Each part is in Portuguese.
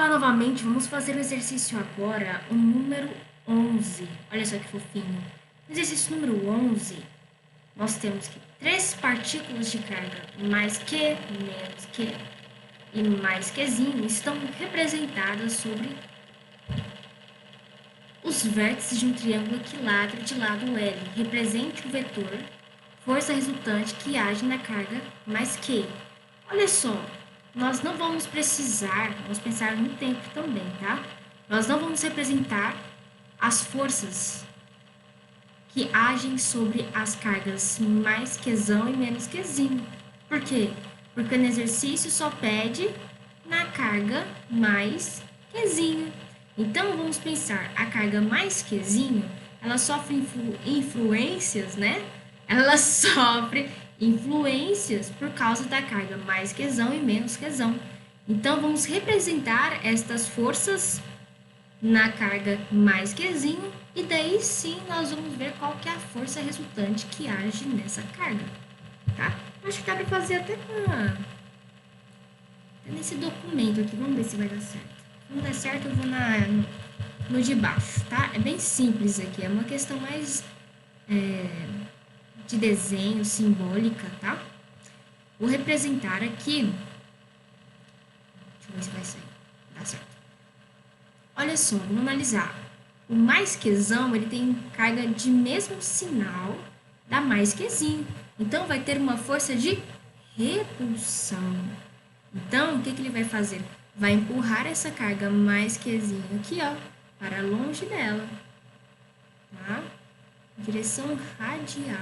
Olá novamente, vamos fazer o exercício agora, o número 11. Olha só que fofinho. No exercício número 11, nós temos que três partículas de carga, mais que, menos que e mais quezinho, estão representadas sobre os vértices de um triângulo equilátero de lado L. Represente o vetor, força resultante que age na carga mais que. Olha só, nós não vamos precisar, vamos pensar no tempo também, tá? Nós não vamos representar as forças que agem sobre as cargas mais quezão e menos quezinho. Por quê? Porque no exercício só pede na carga mais quezinho. Então, vamos pensar, a carga mais quezinho, ela sofre influências, né? Ela sofre influências por causa da carga mais quezão e menos quezão. Então, vamos representar estas forças na carga mais quezinho e daí sim nós vamos ver qual que é a força resultante que age nessa carga, tá? Acho que dá para fazer até nesse documento aqui, vamos ver se vai dar certo. Se não der certo, eu vou no de baixo, tá? É bem simples aqui, é uma questão mais de desenho, simbólica, tá? Vou representar aqui. Deixa eu ver se vai sair. Dá certo. Olha só, vamos analisar. O mais quezão, ele tem carga de mesmo sinal da mais quezinho. Então, vai ter uma força de repulsão. Então, o que ele vai fazer? Vai empurrar essa carga mais quezinho aqui, ó, para longe dela. Tá? Direção radial.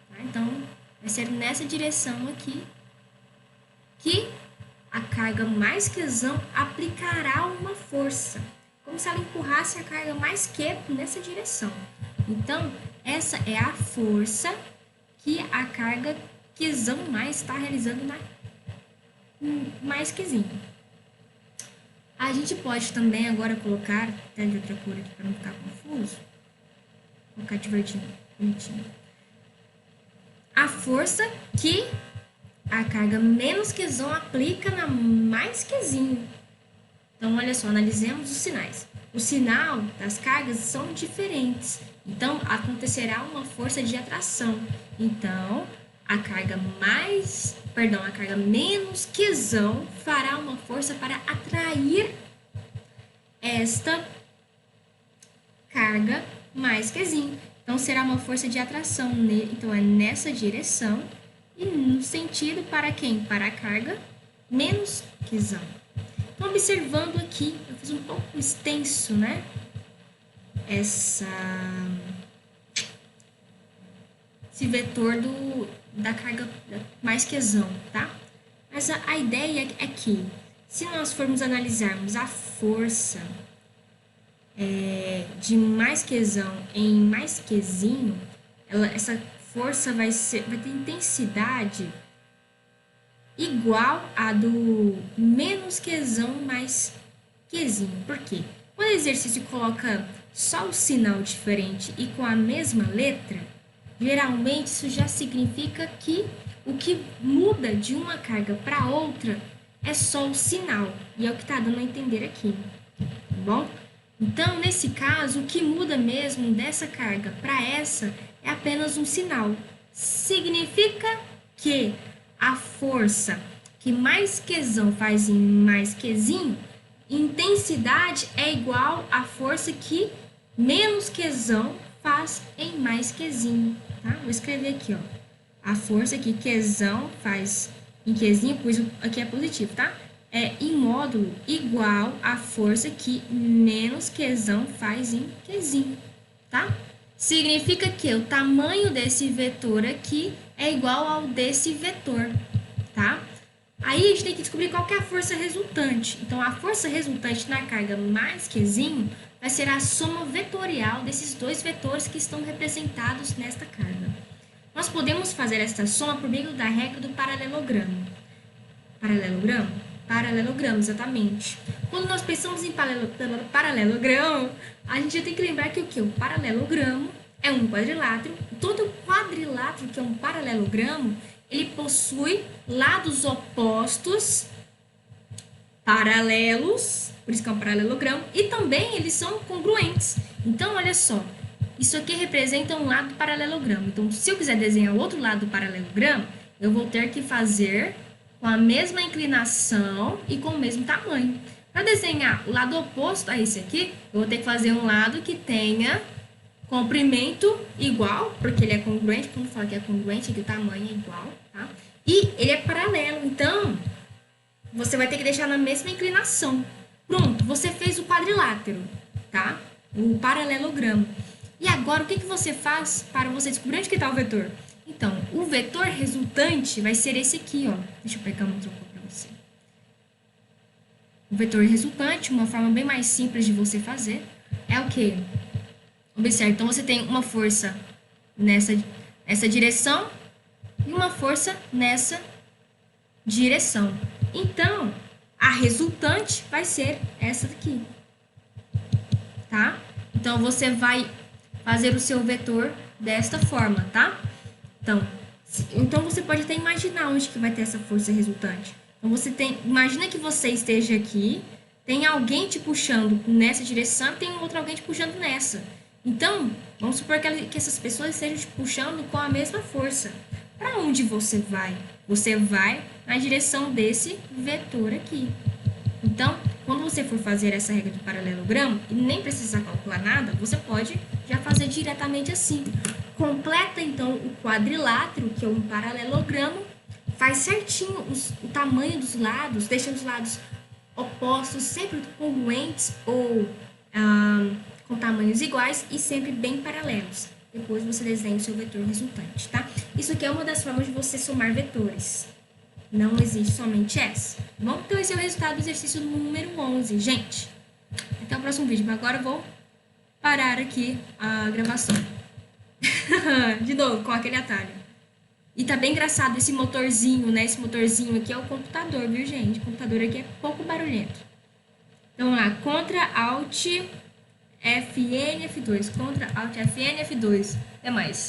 Tá? Então, vai ser nessa direção aqui que a carga mais quezão aplicará uma força, como se ela empurrasse a carga mais que nessa direção. Então, essa é a força que a carga quezão mais está realizando na mais quezinho. A gente pode também agora colocar, até de outra cor aqui para não ficar confuso, vou colocar de verdinho, bonitinho. A força que a carga menos quezão aplica na mais quezinho. Então, olha só, analisemos os sinais. O sinal das cargas são diferentes. Então, acontecerá uma força de atração. Então, a carga menos quezão fará uma força para atrair esta carga mais quezinho. Então, será uma força de atração. Então, é nessa direção. E no sentido para quem? Para a carga menos quezão. Então, observando aqui, eu fiz um pouco extenso, né? Esse vetor da carga mais quezão, tá? Mas a ideia é que, se nós formos analisarmos a força de mais quezão em mais quezinho, essa força vai ter intensidade igual a do menos quezão mais quezinho. Por quê? Quando o exercício coloca só o sinal diferente e com a mesma letra, geralmente isso já significa que o que muda de uma carga para outra é só o sinal. E é o que está dando a entender aqui, tá bom? Então, nesse caso, o que muda mesmo dessa carga para essa é apenas um sinal. Significa que a força que mais quezão faz em mais quezinho, intensidade é igual à força que menos quezão faz em mais quezinho, tá? Vou escrever aqui, ó. A força que quezão faz em quezinho, pois aqui é positivo, tá? É em módulo igual à força que menos quezão faz em quezinho, tá? Significa que o tamanho desse vetor aqui é igual ao desse vetor, tá? Aí a gente tem que descobrir qual que é a força resultante. Então, a força resultante na carga mais quezinho vai ser a soma vetorial desses dois vetores que estão representados nesta carga. Nós podemos fazer esta soma por meio da regra do paralelogramo. Paralelogramo, exatamente. Quando nós pensamos em paralelogramo, a gente já tem que lembrar que o que? O paralelogramo é um quadrilátero. Todo quadrilátero que é um paralelogramo, ele possui lados opostos paralelos, por isso que é um paralelogramo, e também eles são congruentes. Então, olha só, isso aqui representa um lado do paralelogramo. Então, se eu quiser desenhar o outro lado do paralelogramo, eu vou ter que fazer com a mesma inclinação e com o mesmo tamanho. Para desenhar o lado oposto a esse aqui, eu vou ter que fazer um lado que tenha comprimento igual, porque ele é congruente, quando fala que é congruente, que o tamanho é igual, tá? E ele é paralelo, então você vai ter que deixar na mesma inclinação. Pronto, você fez o quadrilátero, tá? O paralelogramo. E agora, o que você faz para você descobrir onde que está o vetor? Então, o vetor resultante vai ser esse aqui, ó. Deixa eu pegar um trocou para você. O vetor resultante, uma forma bem mais simples de você fazer, é o quê? Observe, então você tem uma força nessa direção e uma força nessa direção. Então, a resultante vai ser essa daqui, tá? Então, você vai fazer o seu vetor desta forma, tá? Então você pode até imaginar onde que vai ter essa força resultante. Então, imagina que você esteja aqui, tem alguém te puxando nessa direção, tem outro alguém te puxando nessa. Então, vamos supor que essas pessoas estejam te puxando com a mesma força. Para onde você vai? Você vai na direção desse vetor aqui. Então, quando você for fazer essa regra do paralelogramo, e nem precisa calcular nada, você pode já fazer diretamente assim. Completa, então, o quadrilátero, que é um paralelogramo, faz certinho o tamanho dos lados, deixa os lados opostos sempre congruentes ou com tamanhos iguais e sempre bem paralelos. Depois você desenha o seu vetor resultante, tá? Isso aqui é uma das formas de você somar vetores. Não existe somente essa. Tá bom? Então, esse é o resultado do exercício número 11, gente. Até o próximo vídeo. Agora eu vou parar aqui a gravação. De novo, com aquele atalho. E tá bem engraçado esse motorzinho, né? Esse motorzinho aqui é o computador, viu, gente? O computador aqui é pouco barulhento. Então, lá, Ctrl Alt Fn F2. Ctrl Alt Fn F2. Até mais.